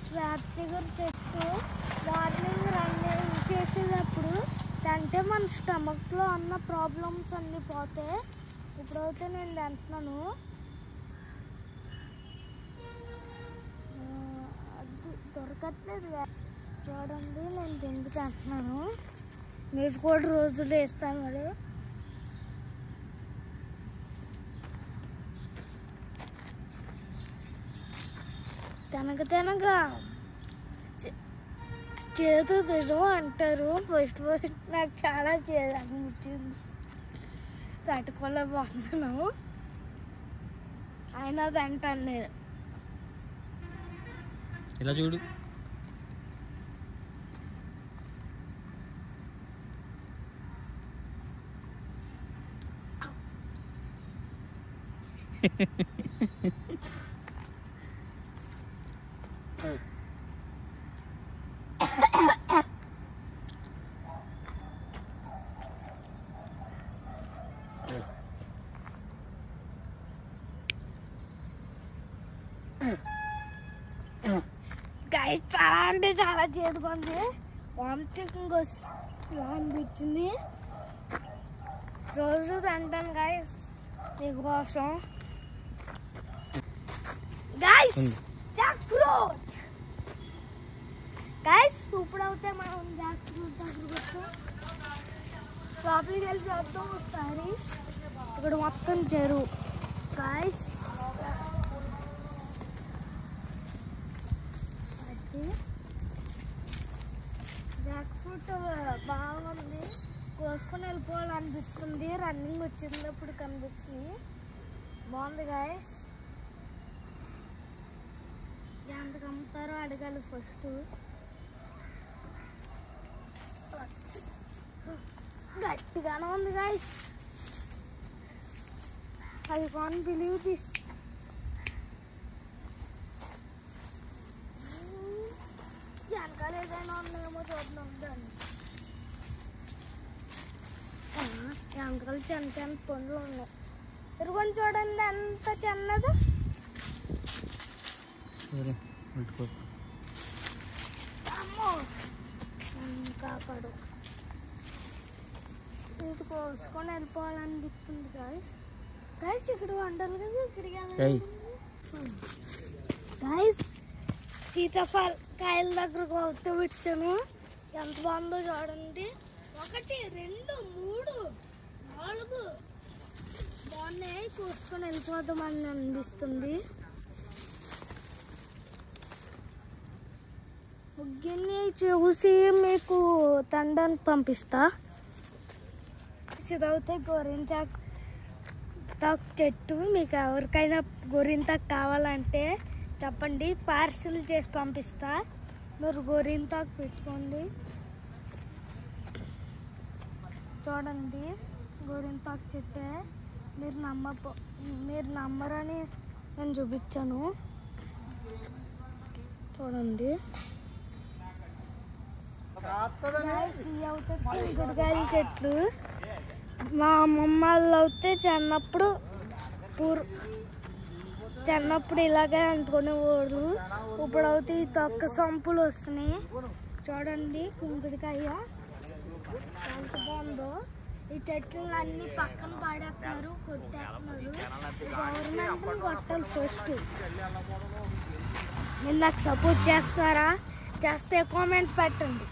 Swap చిగురు చెట్టు morning running చేసేటప్పుడు అంటే మన స్టమక్లో ఉన్న ప్రాబ్లమ్స్ అన్నీ పోతే ఇప్పుడైతే నేను తింటున్నాను. అది దొరకట్లేదు చూడండి, నేను తింటున్నాను. మీరు కూడా రోజులు వేస్తాను మరి. తినగా చేదు తినం అంటారు. ఫస్ట్ నాకు చాలా చేదు అనిపించింది, తట్టుకోలేకపోతున్నాను. అయినా తింటాను నేను. ఇలా చూడు, గైస్ చాలా అంటే చాలా చేదుగా ఉంది. వామిటింగ్ అనిపించింది. రోజు తింటాను గైస్ మీకోసం. Guys Jack fruit guys super అవుతాయి. మనం జాక్ ఫ్రూట్ దగ్గరకు లోపలికి వెళ్ళి చూద్దాం ఒకసారి. ఇక్కడ మొత్తం చెరువు గైస్. జాక్ ఫ్రూట్ బాగుంది, కోసుకొని వెళ్ళిపోవాలనిపిస్తుంది. రన్నింగ్ వచ్చినప్పుడు కనిపిస్తుంది, బాగుంది గైస్. ఎంతకు అమ్ముతారో అడగాలి ఫస్ట్. గట్టిగానే ఉంది guys. I can't believe this. వెనకాల ఏదైనా ఉన్నాయేమో చూద్దాం. దాన్ని వెనకాల చిన్న చిన్న పండ్లు ఉన్నాయి. ఇరుగుని చూడండి ఎంత చిన్నది. అమ్మో కాపాడు. ఇది కోసుకొని వెళ్ళిపోవాలనిపిస్తుంది గైస్. గైస్ ఇక్కడ వండాలి కదా, ఇక్కడికి గైస్. సీతాఫల కాయల దగ్గరకు అవుతూ వచ్చాను. ఎంత బాగుందో చూడండి. 1 2 3 4 బాగున్నాయి. కోసుకొని వెళ్ళిపోదామని అనిపిస్తుంది. ముగ్గురిని చూసి మీకు తండానికి పంపిస్తా. ఇదైతే గోరింటాకు చెట్టు. మీకు ఎవరికైనా గోరింటాకు కావాలంటే చెప్పండి, పార్సిల్ చేసి పంపిస్తా. మీరు గోరింటాకు పెట్టుకోండి. చూడండి గోరింటాకు చెట్టే. మీరు నమ్మరని నేను చూపించాను. చూడండి గుడికాయల చెట్లు. మా అమ్మమ్మ వాళ్ళు అయితే చిన్నప్పుడు ఇలాగే అంటుకునేవాడు. ఇప్పుడు అయితే ఈ తొక్క సొంపులు వస్తున్నాయి. చూడండి కుంకుడికాయ ఎంత బాగుందో. ఈ చెట్లు అన్ని పక్కన పాడేస్తున్నారు, కొట్టేస్తున్నారు. గవర్నమెంట్ కొట్టాలి ఫస్ట్. మీరు నాకు సపోర్ట్ చేస్తారా? చేస్తే కామెంట్ పెట్టండి.